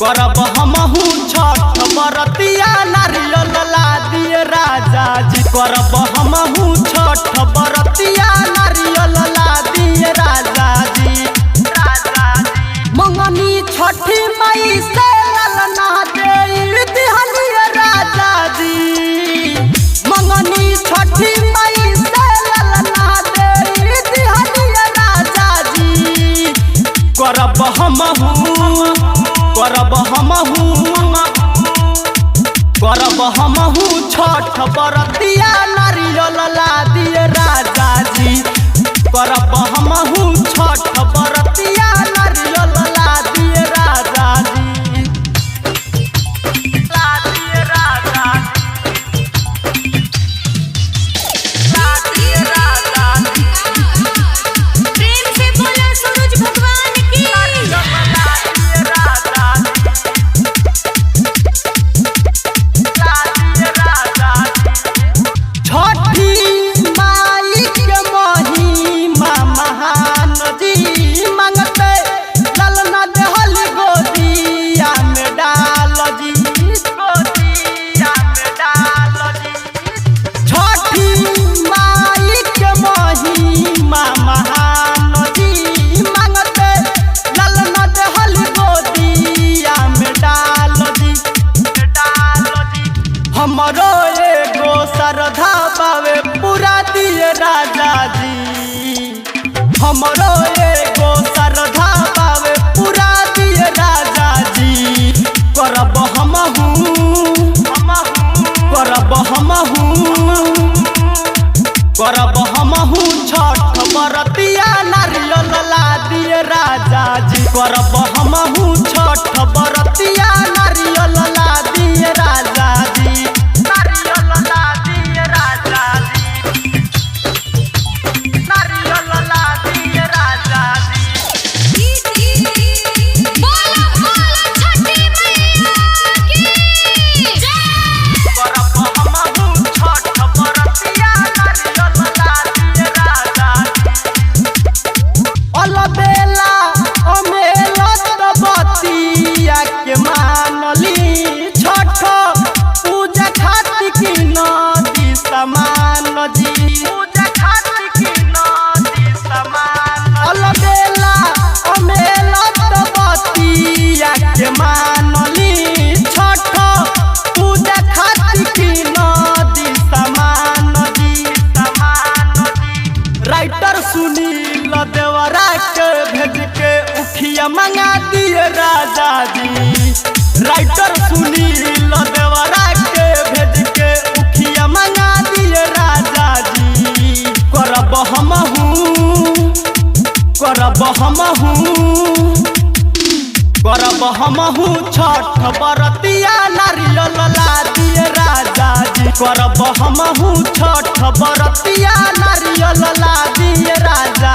करब हमहू छठ बरतिया नारियल ला दिए राजा जी। करब हमहू छठ बरतिया नारियल ला दिए राजा जी। मंगनी छठी मई से ललना दे दिहलिए राजा जी। मंगनी छठी मई से ललना दे दिहलिए राजा जी। करब हमहू छठ बरतिया नारियल ला दिए राजा जी। करब हमहू छठ बरतिया नारियल ला दिए राजा जी। ला दिए राजा जी। ला दिए राजा जी। प्रेम से बोलो सूरज भगवान की। हमरो एगो श्रद्धा बावे पूरा दिए राजा जी। हमरो एगो श्रद्धा बावे पूरा दिए राजा जी। करब हमहू छठ बरतिया नारियल ला दिए राजा जी। करब हमहू छठ बरतिया नारियल ला दिए राजा जी। नारियल ला दिए राजा जी। नारियल ला दिए राजा जी। बोलो बोलो छठी मैया की जय। करब हमहू छठ बरतिया नारियल ला दिए राजा जी। अलबेला अमेला बतिया के मानली छठ पूजा खातिर की नदी समान जी। पूजा खातिर की नदी समान। अलबेला अमेला बतिया के मानली छठ पूजा खातिर की नदी समान जी। राइटर सुनील देवरा के भेज के उखिया मंगा दिए राजा जी। राइटर सुनील देवरा के भेज के उखिया मंगा दिए राजा जी। करब हमहू छठ बरतिया नारियल ला दिए राजा जी। करब हमहू छठ बरतिया नारियल ला दिए राजा